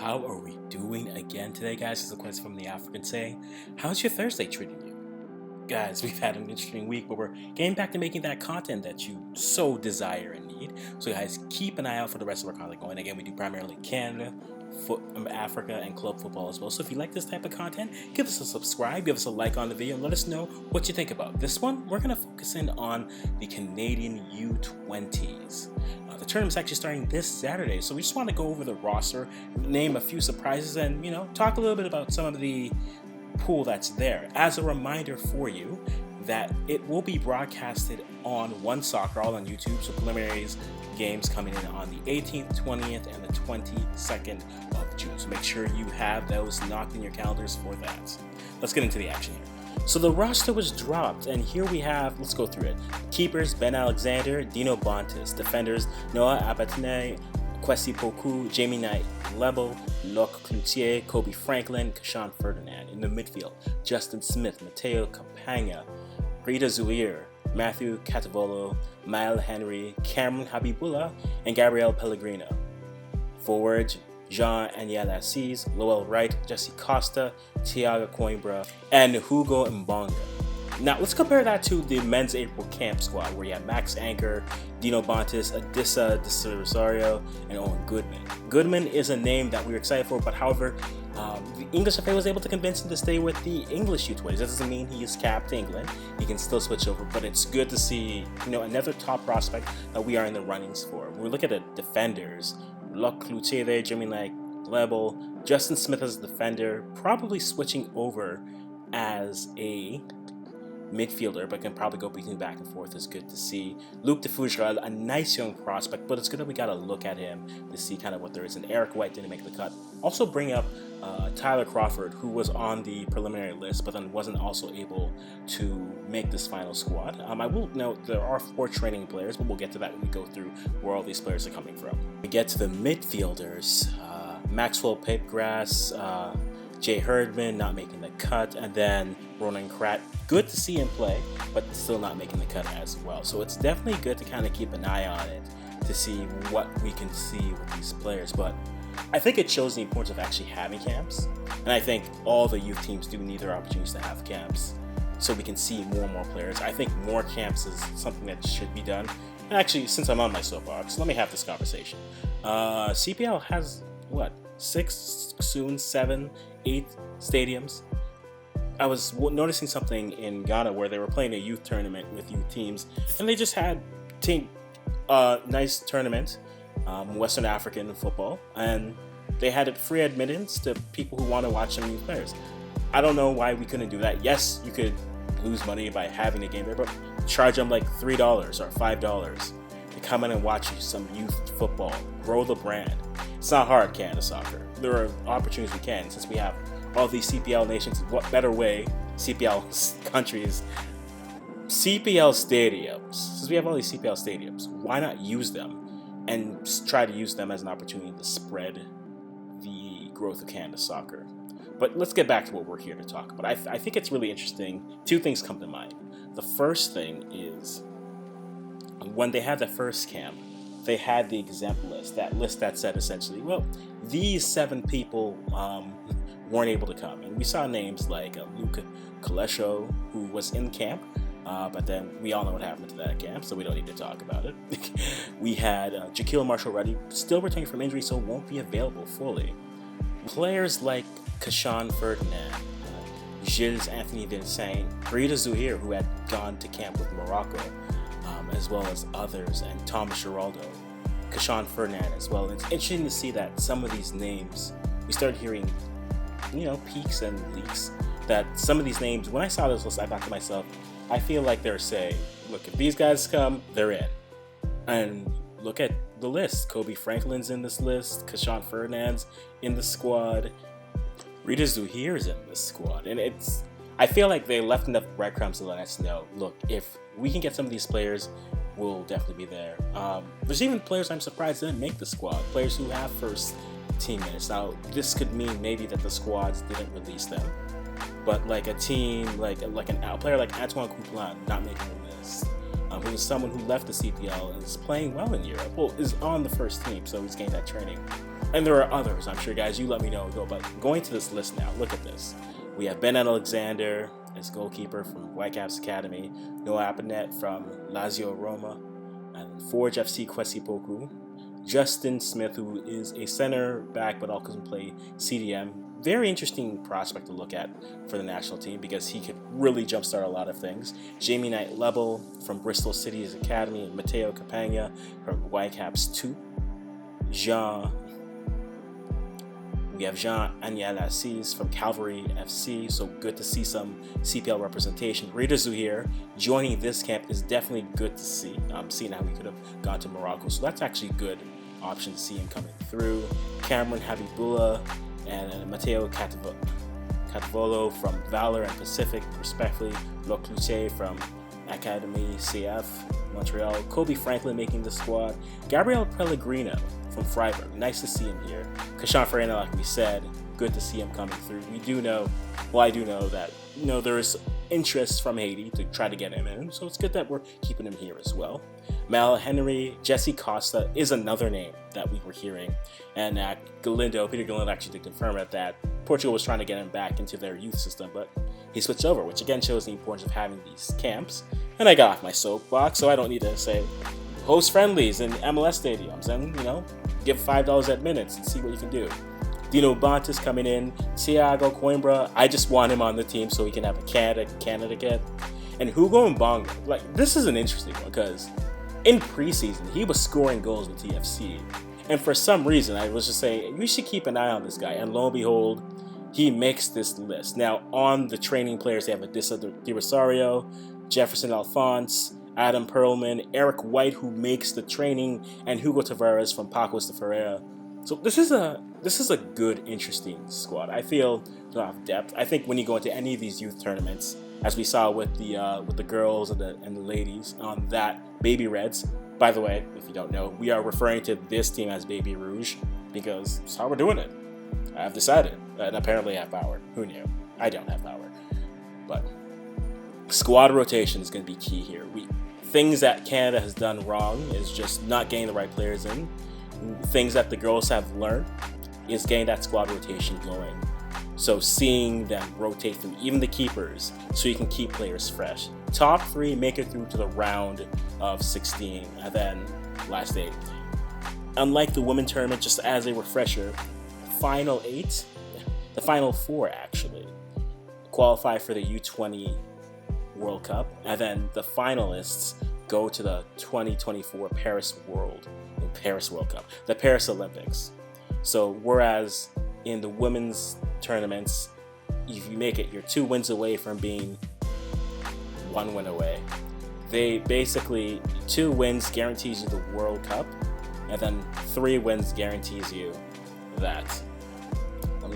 How are we doing again today, guys? This is a question from the African saying, how's your Thursday treating you? Guys, we've had an interesting week, but we're getting back to making that content that you so desire and need. So guys, keep an eye out for the rest of our content going. Again, we do primarily Canada, Africa, and club football as well. So if you like this type of content, give us a subscribe, give us a like on the video, and let us know what you think about this one. We're going to focus in on the Canadian U-20s. The tournament's actually starting this Saturday, so we just want to go over the roster, name a few surprises, and talk a little bit about some of the pool that's there. As a reminder for you that it will be broadcasted on One Soccer, all on YouTube, so preliminaries games coming in on the 18th, 20th, and the 22nd of June. So make sure you have those knocked in your calendars for that. Let's get into the action here. So the roster was dropped, and here we have, let's go through it. Keepers, Ben Alexander, Dino Bontis. Defenders, Noah Abatneh, Kwasi Poku, Jamie Knight-Lebel, Locke Cloutier, Kobe Franklin, Kashan Ferdinand. In the midfield, Justin Smith, Matteo Campagna, Rita Zuir, Matthew Catavolo, Mael Henry, Cameron Habibullah, and Gabriel Pellegrino. Forward, Jean-Aniel Assis, Lowell Wright, Jesse Costa, Thiago Coimbra, and Hugo Mbonga. Now, let's compare that to the men's April camp squad, where you have Max Anchor, Dino Bontis, Adissa De Rosario, and Owen Goodman. Goodman is a name that we were excited for, but however, the English FA was able to convince him to stay with the English U20s. That doesn't mean he is capped to England. He can still switch over, but it's good to see, another top prospect that we are in the runnings for. When we look at the defenders, Locke Cloutier there, Jamie Knight-Lebel, Justin Smith as a defender, probably switching over as a midfielder, but can probably go between back and forth. Is good to see. Luc de Fougerolles, a nice young prospect, but it's good that we got to look at him to see kind of what there is. And Eric White didn't make the cut. Also bring up Tyler Crawford, who was on the preliminary list, but then wasn't also able to make this final squad. I will note there are 4 training players, but we'll get to that when we go through where all these players are coming from. We get to the midfielders, Maxwell Papegrass, Jay Herdman not making the cut, and then Ronan Krat. Good to see him play, but still not making the cut as well. So it's definitely good to kind of keep an eye on it to see what we can see with these players. But I think it shows the importance of actually having camps, and I think all the youth teams do need their opportunities to have camps so we can see more and more players. I think more camps is something that should be done. And actually, since I'm on my soapbox, let me have this conversation. CPL has, 6, soon 7, 8 stadiums. I was noticing something in Ghana where they were playing a youth tournament with youth teams, and they just had nice tournament, Western African football, and they had it free admittance to people who want to watch some youth players. I don't know why we couldn't do that. Yes, you could lose money by having a game there, but charge them like $3 or $5 to come in and watch some youth football, grow the brand. It's not hard, Canada soccer. There are opportunities we can, since we have all these CPL nations. What better way, CPL countries, CPL stadiums, since we have all these CPL stadiums, why not use them and try to use them as an opportunity to spread the growth of Canada soccer? But let's get back to what we're here to talk about. I think it's really interesting. 2 things come to mind. The first thing is, when they had the first camp, they had the exempt list, that said essentially, well, these 7 people weren't able to come. And we saw names like Luca Kalesho, who was in camp, but then we all know what happened to that camp, so we don't need to talk about it. We had Jaquil Marshall-Ruddy, still returning from injury, so won't be available fully. Players like Kashan Ferdinand, Gilles Anthony Vincent, Rita Zuir, who had gone to camp with Morocco, as well as others, and Thomas Geraldo, Kashan Ferdinand as well. And it's interesting to see that some of these names, we started hearing, peaks and leaks, that some of these names, when I saw this list, I thought to myself, I feel like they're saying, look, if these guys come, they're in. And look at the list. Kobe Franklin's in this list, Kashan Ferdinand's in the squad, Rita Zuhir's in this squad. And I feel like they left enough breadcrumbs to let us know, look, if we can get some of these players, we'll definitely be there. There's even players I'm surprised didn't make the squad, players who have first team minutes. Now, this could mean maybe that the squads didn't release them, but like a team, like a player like Antoine Couplan not making the list, who is someone who left the CPL and is playing well in Europe, is on the first team, so he's getting that training. And there are others, I'm sure, guys. You let me know. But going to this list now, look at this. We have Ben Alexander as goalkeeper from Whitecaps Academy, Noah Abatneh from Lazio Roma, and Forge FC Kwasi Poku, Justin Smith, who is a center back but also can play CDM. Very interesting prospect to look at for the national team because he could really jumpstart a lot of things. Jamie Knight-Lebel from Bristol City's Academy, and Matteo Campagna from Whitecaps 2. We have Jean-Aniel Assi from Cavalry FC, so good to see some CPL representation. Rita Zuhair joining this camp is definitely good to see. Seeing how he could have gone to Morocco, so that's actually a good option to see him coming through. Cameron Habibullah and Matteo Catavolo from Valor and Pacific, respectively. Locluche from Academy CF Montreal. Kobe Franklin making the squad. Gabriel Pellegrino from Freiburg. Nice to see him here. Kashan Farina, like we said, good to see him coming through. I do know that there is interest from Haiti to try to get him in, so it's good that we're keeping him here as well. Mal Henry, Jesse Costa is another name that we were hearing, and Peter Galindo actually did confirm that Portugal was trying to get him back into their youth system, but he switched over, which again shows the importance of having these camps. And I got off my soapbox, so I don't need to say host friendlies in MLS stadiums and give $5 at minutes and see what you can do. Dino Bantis coming in, Thiago Coimbra. I just want him on the team so he can have a Canada kid. And Hugo Mbongo, this is an interesting one because in preseason he was scoring goals with TFC, and for some reason I was just saying we should keep an eye on this guy. And lo and behold, he makes this list. Now on the training players, they have Adissa Di Rosario, Jefferson Alphonse, Adam Perlman, Eric White, who makes the training, and Hugo Tavares from Pacos de Ferreira. So this is a good, interesting squad. I feel they'll have depth. I think when you go into any of these youth tournaments, as we saw with the girls and the ladies on that Baby Reds. By the way, if you don't know, we are referring to this team as Babyrouge because that's how we're doing it. I've decided, and apparently I have power. Who knew? I don't have power, but squad rotation is going to be key here. Things that Canada has done wrong is just not getting the right players in. Things that the girls have learned is getting that squad rotation going. So seeing them rotate through, even the keepers, so you can keep players fresh. Top 3 make it through to the round of 16, and then last 8. Unlike the women's tournament, just as a refresher, the final 4 actually, qualify for the U-20 World Cup, and then the finalists go to the 2024 Paris World Cup, the Paris Olympics. So whereas in the women's tournaments, if you make it, you're 2 wins away from being 1 win away. They basically 2 wins guarantees you the World Cup, and then 3 wins guarantees you that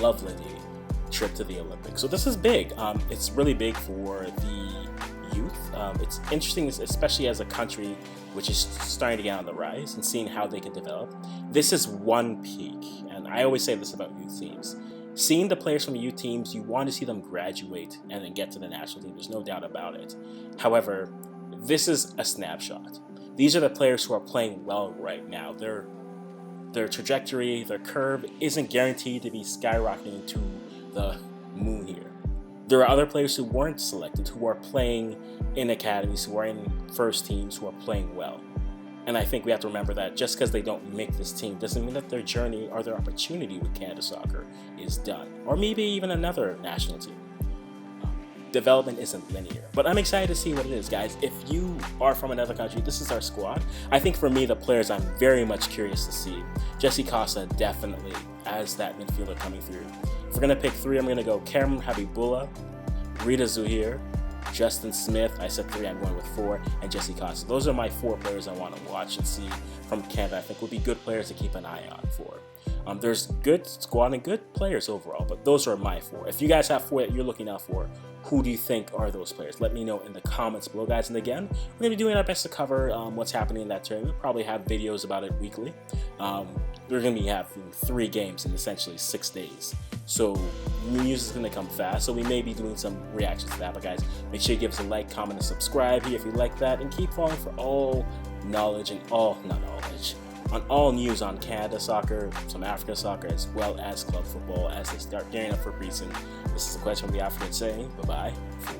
lovely trip to the Olympics. So this is big. It's really big for the youth. It's interesting, especially as a country which is starting to get on the rise and seeing how they can develop. This is one peak, and I always say this about youth teams. Seeing the players from youth teams, you want to see them graduate and then get to the national team. There's no doubt about it. However, this is a snapshot. These are the players who are playing well right now. Their trajectory, their curve isn't guaranteed to be skyrocketing to the moon here. There are other players who weren't selected, who are playing in academies, who are in first teams, who are playing well. And I think we have to remember that just because they don't make this team doesn't mean that their journey or their opportunity with Canada Soccer is done. Or maybe even another national team. Development isn't linear. But I'm excited to see what it is, guys. If you are from another country, this is our squad. I think for me, the players I'm very much curious to see. Jesse Costa definitely as that midfielder coming through. If we're going to pick 3, I'm going to go Cameron Habibullah, Rita Zuhair, Justin Smith. I said 3, I'm going with 4, and Jesse Costa. Those are my 4 players I want to watch and see from Canada. I think would be good players to keep an eye on for. There's good squad and good players overall, but those are my 4. If you guys have 4 that you're looking out for, who do you think are those players? Let me know in the comments below, guys. And again, we're going to be doing our best to cover what's happening in that tournament. We'll probably have videos about it weekly. We're going to be having 3 games in essentially 6 days. So news is going to come fast, so we may be doing some reactions to that. But guys, make sure you give us a like, comment, and subscribe here if you like that, and keep following for all knowledge and all on all news on Canada soccer, some African soccer, as well as club football as they start gearing up for preseason. This is the Quest from the African saying bye-bye for